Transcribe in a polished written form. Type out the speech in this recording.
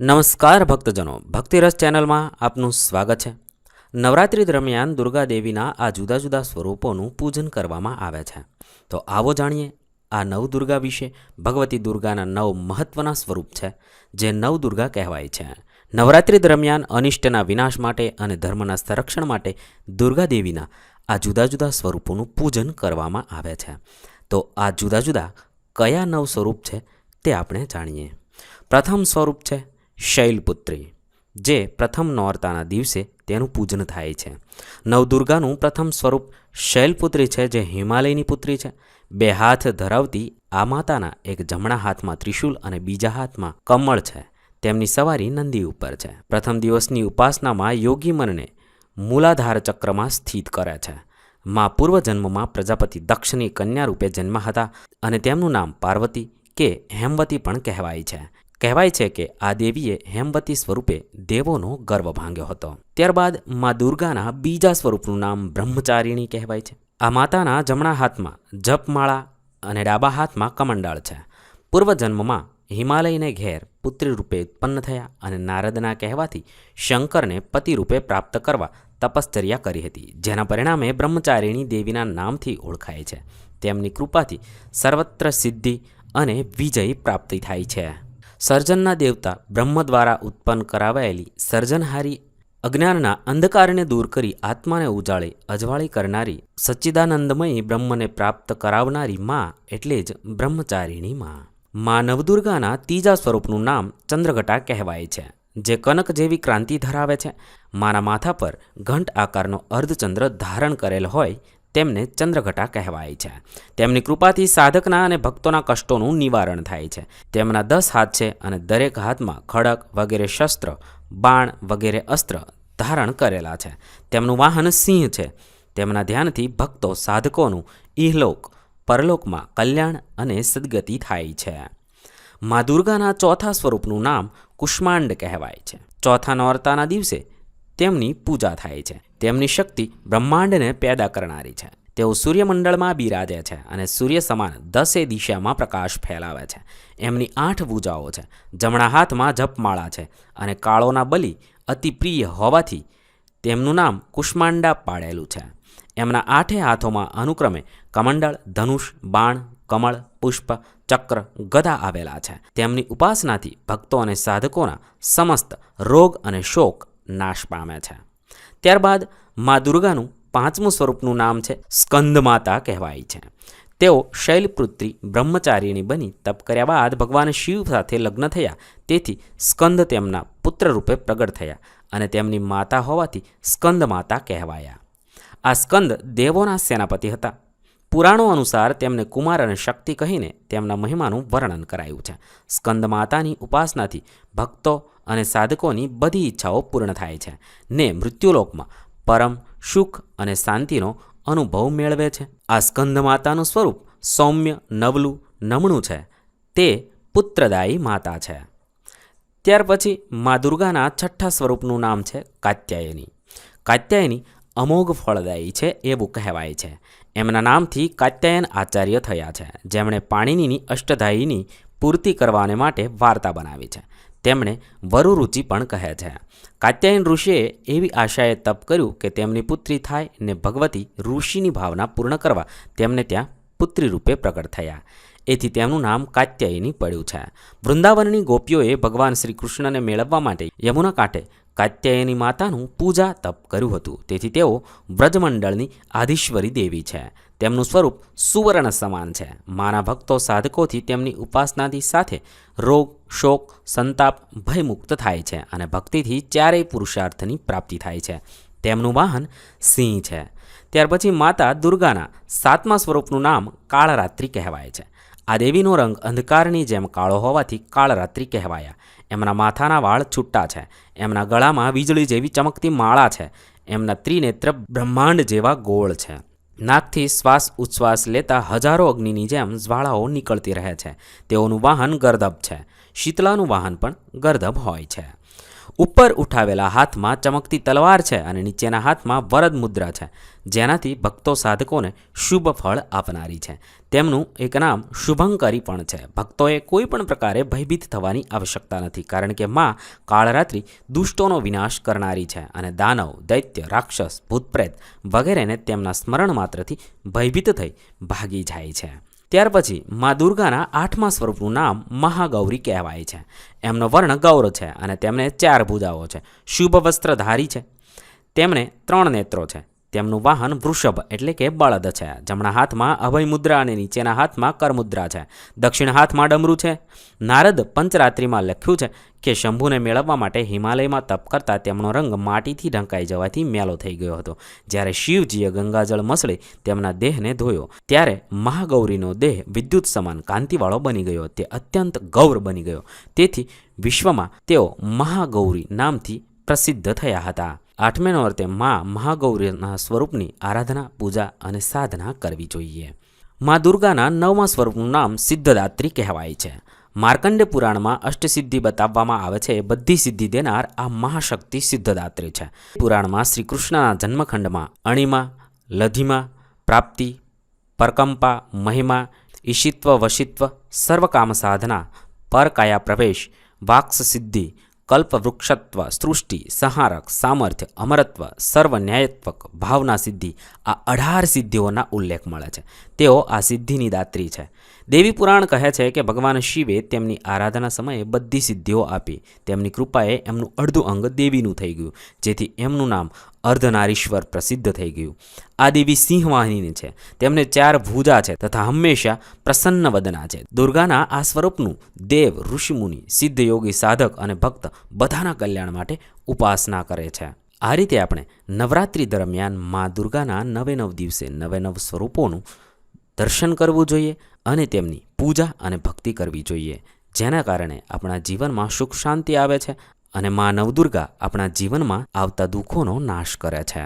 નમસ્કાર ભક્તજનો, ભક્તિરસ ચેનલમાં આપનું સ્વાગત છે. નવરાત્રિ દરમિયાન દુર્ગા દેવીના આ જુદા જુદા સ્વરૂપોનું પૂજન કરવામાં આવે છે. તો આવો જાણીએ આ નવદુર્ગા વિશે. ભગવતી દુર્ગાના 9 મહત્વના સ્વરૂપ છે જે નવદુર્ગા કહેવાય છે. નવરાત્રિ દરમિયાન અનિષ્ટના વિનાશ માટે અને ધર્મના સંરક્ષણ માટે દુર્ગા દેવીના આ જુદા જુદા સ્વરૂપોનું પૂજન કરવામાં આવે છે. તો આ જુદા જુદા કયા 9 સ્વરૂપ છે તે આપણે જાણીએ. પ્રથમ સ્વરૂપ છે શૈલપુત્રી, જે પ્રથમ નોરતાના દિવસે તેનું પૂજન થાય છે. નવદુર્ગાનું પ્રથમ સ્વરૂપ શૈલપુત્રી છે, જે હિમાલયની પુત્રી છે. 2 હાથ ધરાવતી આ માતાના એક જમણા હાથમાં ત્રિશૂલ અને બીજા હાથમાં કમળ છે. તેમની સવારી નંદી ઉપર છે. પ્રથમ દિવસની ઉપાસનામાં યોગી મનને મૂલાધાર ચક્રમાં સ્થિત કરે છે. માં પૂર્વજન્મમાં પ્રજાપતિ દક્ષની કન્યા રૂપે જન્મ્યા હતા અને તેમનું નામ પાર્વતી કે હેમવતી પણ કહેવાય છે. કહેવાય છે કે આ દેવીએ હેમવતી સ્વરૂપે દેવોનો ગર્વ ભાંગ્યો હતો. ત્યારબાદ મા દુર્ગાના બીજા સ્વરૂપનું નામ બ્રહ્મચારિણી કહેવાય છે. આ માતાના જમણા હાથમાં જપમાળા અને ડાબા હાથમાં કમંડળ છે. પૂર્વજન્મમાં હિમાલયને ઘેર પુત્રી રૂપે ઉત્પન્ન થયા અને નારદના કહેવાથી શંકરને પતિ રૂપે પ્રાપ્ત કરવા તપશ્ચર્યા કરી હતી, જેના પરિણામે બ્રહ્મચારિણી દેવીના નામથી ઓળખાય છે. તેમની કૃપાથી સર્વત્ર સિદ્ધિ અને વિજય પ્રાપ્તિ થાય છે. સર્જનના દેવતા બ્રહ્મ દ્વારા ઉત્પન્ન કરાવાયેલી સર્જનહારી, અજ્ઞાનના અંધકારને દૂર કરી આત્માને ઉજાળે અજવાળી કરનારી, સચ્ચિદાનંદમયી બ્રહ્મને પ્રાપ્ત કરાવનારી માં એટલે જ બ્રહ્મચારિણી માં. માં નવદુર્ગાના ત્રીજા સ્વરૂપનું નામ ચંદ્રઘટા કહેવાય છે, જે કનક જેવી ક્રાંતિ ધરાવે છે. માના માથા પર ઘંટ આકારનો અર્ધચંદ્ર ધારણ કરેલ હોય તેમને ચંદ્રઘટા કહેવાય છે. તેમની કૃપાથી સાધકના અને ભક્તોના કષ્ટોનું નિવારણ થાય છે. તેમના 10 હાથ છે અને દરેક હાથમાં ખડક વગેરે શસ્ત્ર, બાણ વગેરે અસ્ત્ર ધારણ કરેલા છે. તેમનું વાહન સિંહ છે. તેમના ધ્યાનથી ભક્તો સાધકોનું ઇહલોક પરલોકમાં કલ્યાણ અને સદગતિ થાય છે. મા દુર્ગાના ચોથા સ્વરૂપનું નામ કુષ્માંડ કહેવાય છે. ચોથા નોરતાના દિવસે તેમની પૂજા થાય છે. તેમની શક્તિ બ્રહ્માંડને પેદા કરનારી છે. તેઓ સૂર્યમંડળમાં બિરાજે છે અને સૂર્ય સમાન 10 દિશામાં પ્રકાશ ફેલાવે છે. એમની 8 ભુજાઓ છે. જમણા હાથમાં જપમાળા છે અને કાળોના બલિ અતિ પ્રિય હોવાથી તેમનું નામ કુષ્માંડા પાડેલું છે. એમના 8 હાથોમાં અનુક્રમે કમંડળ, ધનુષ, બાણ, કમળ, પુષ્પ, ચક્ર, ગદા આવેલા છે. તેમની ઉપાસનાથી ભક્તો અને સાધકોના સમસ્ત રોગ અને શોક નાશ પામે છે. ત્યારબાદ મા દુર્ગાનું 5મું સ્વરૂપનું નામ છે સ્કંદમાતા કહેવાય છે. તેઓ શૈલપુત્રી બ્રહ્મચારિણી બની તપ કર્યા બાદ ભગવાન શિવ સાથે લગ્ન થયા, તેથી સ્કંદ તેમના પુત્ર રૂપે પ્રગટ થયા અને તેમની માતા હોવાથી સ્કંદમાતા કહેવાયા. આ સ્કંદ દેવોના સેનાપતિ હતા. પુરાણો અનુસાર તેમને કુમાર અને શક્તિ કહીને તેમના મહિમાનું વર્ણન કરાયું છે. સ્કંદ માતાની ઉપાસનાથી ભક્તો અને સાધકોની બધી ઈચ્છાઓ પૂર્ણ થાય છે ને મૃત્યુલોકમાં પરમ સુખ અને શાંતિનો અનુભવ મેળવે છે. આ સ્કંદ માતાનું સ્વરૂપ સૌમ્ય, નવલું, નમણું છે. તે પુત્રદાયી માતા છે. ત્યાર પછી મા દુર્ગાના છઠ્ઠા સ્વરૂપનું નામ છે કાત્યાયની. કાત્યાયની અમોઘ ફળદાયી છે એવું કહેવાય છે. એમના નામથી કાત્યાયન આચાર્ય થયા છે, જેમણે પાણિનીની અષ્ટધાયીની પૂર્તિ કરવાને માટે વાર્તા બનાવી છે. તેમણે વરુરુચિ પણ કહે છે. કાત્યાયન ઋષિએ એવી આશાએ તપ કર્યું કે તેમની પુત્રી થાય ને ભગવતી ઋષિની ભાવના પૂર્ણ કરવા તેમને ત્યાં પુત્રી રૂપે પ્રગટ થયા. એથી તેમનું નામ કાત્યાયની પડ્યું છે. વૃંદાવનની ગોપીઓએ ભગવાન શ્રી કૃષ્ણને મેળવવા માટે યમુના કાંઠે કાત્યાયની માતાનું પૂજા તપ કર્યું હતું. તેથી તેઓ વ્રજમંડળની આધીશ્વરી દેવી છે. તેમનું સ્વરૂપ સુવર્ણ સમાન છે. માના ભક્તો સાધકોથી તેમની ઉપાસનાથી સાથે રોગ, શોક, સંતાપ, ભયમુક્ત થાય છે અને ભક્તિથી ચારેય પુરુષાર્થની પ્રાપ્તિ થાય છે. તેમનું વાહન સિંહ છે. ત્યાર પછી માતા દુર્ગાના 7મા સ્વરૂપનું નામ કાળરાત્રિ કહેવાય છે. આ દેવીનો રંગ અંધકારની જેમ કાળો હોવાથી કાળરાત્રિ કહેવાયા. એમના માથાના વાળ છૂટા છે. એમના ગળામાં વીજળી જેવી ચમકતી માળા છે. એમના ત્રિનેત્ર બ્રહ્માંડ જેવા ગોળ છે. નાકથી શ્વાસ ઉચ્છ્વાસ લેતા હજારો અગ્નિની જેમ જ્વાળાઓ નીકળતી રહે છે. તેઓનું વાહન ગર્દભ છે. શીતલાનું વાહન પણ ગર્દભ હોય છે. ઉપર ઉઠાવેલા હાથમાં ચમકતી તલવાર છે અને નીચેના હાથમાં વરદ મુદ્રા છે, જેનાથી ભક્તો સાધકોને શુભ ફળ આપનારી છે. તેમનું એક નામ શુભંકરી પણ છે. ભક્તોએ કોઈ પણ પ્રકારે ભયભીત થવાની આવશ્યકતા નથી, કારણ કે માં કાળરાત્રિ દુષ્ટોનો વિનાશ કરનારી છે અને દાનવ, દૈત્ય, રાક્ષસ, ભૂતપ્રેત વગેરેને તેમના સ્મરણ માત્રથી ભયભીત થઈ ભાગી જાય છે. ત્યાર પછી મા દુર્ગાના 8મા સ્વરૂપનું નામ મહાગૌરી કહેવાય છે. એમનો વર્ણ ગૌર છે અને તેમને 4 ભુજાઓ છે. શુભ વસ્ત્રધારી છે. તેમણે 3 નેત્રો છે. તેમનું વાહન વૃષભ એટલે કે બળદ છે. જમણા હાથમાં અભય મુદ્રા અને નીચેના હાથમાં કરમુદ્રા છે. દક્ષિણ હાથમાં ડમરું છે. નારદ પંચરાત્રિમાં લખ્યું છે કે શંભુને મેળવવા માટે હિમાલયમાં તપ કરતા તેમનો રંગ માટીથી ઢંકાઈ જવાથી મેલો થઈ ગયો હતો. જ્યારે શિવજીએ ગંગાજળ મસળી તેમના દેહને ધોયો, ત્યારે મહાગૌરીનો દેહ વિદ્યુત સમાન કાંતિવાળો બની ગયો. તે અત્યંત ગૌર બની ગયો. તેથી વિશ્વમાં તેઓ મહાગૌરી નામથી પ્રસિદ્ધ થયા હતા. 8મે નોરતે મા મહાગૌરીના સ્વરૂપની આરાધના, પૂજા અને સાધના કરવી જોઈએ. મા દુર્ગાના 9મા સ્વરૂપનું નામ સિદ્ધદાત્રી કહેવાય છે. માર્કંડે પુરાણમાં અષ્ટસિદ્ધિ બતાવવામાં આવે છે. એ બધી સિદ્ધિ દેનાર આ મહાશક્તિ સિદ્ધદાત્રી છે. પુરાણમાં શ્રી કૃષ્ણના જન્મખંડમાં અણિમા, લધિમા, પ્રાપ્તિ, પરકંપા, મહિમા, ઈશિત્વ, વશિત્વ, સર્વકામ સાધના, પરકાયા પ્રવેશ, વાક્સ સિદ્ધિ, કલ્પવૃક્ષત્વ, સૃષ્ટિ, સંહારક, સામર્થ્ય, અમરત્વ, સર્વન્યાયત્વક, ભાવના સિદ્ધિ, આ 18 સિદ્ધિઓના ઉલ્લેખ મળે છે. તેઓ આ સિદ્ધિની દાત્રી છે. દેવી પુરાણ કહે છે કે ભગવાન શિવે તેમની આરાધના સમયે બધી સિદ્ધિઓ આપી. તેમની કૃપાએ એમનું અડધું અંગ દેવીનું થઈ ગયું, જેથી એમનું નામ અર્ધનારીશ્વર પ્રસિદ્ધ થઈ ગયું. આ દેવી સિંહવાહિની છે. તેમને 4 ભુજા છે તથા હંમેશા પ્રસન્ન વદના છે. દુર્ગાના આ સ્વરૂપનું દેવ, ઋષિમુનિ, સિદ્ધ યોગી, સાધક અને ભક્ત બધાના કલ્યાણ માટે ઉપાસના કરે છે. આ રીતે આપણે નવરાત્રિ દરમિયાન મા દુર્ગાના 9 દિવસે 9 સ્વરૂપોનું દર્શન કરવું જોઈએ અને તેમની પૂજા અને ભક્તિ કરવી જોઈએ, જેના કારણે આપણા જીવનમાં સુખ શાંતિ આવે છે અને મા નવદુર્ગા આપણા જીવનમાં આવતા દુઃખોનો નાશ કરે છે.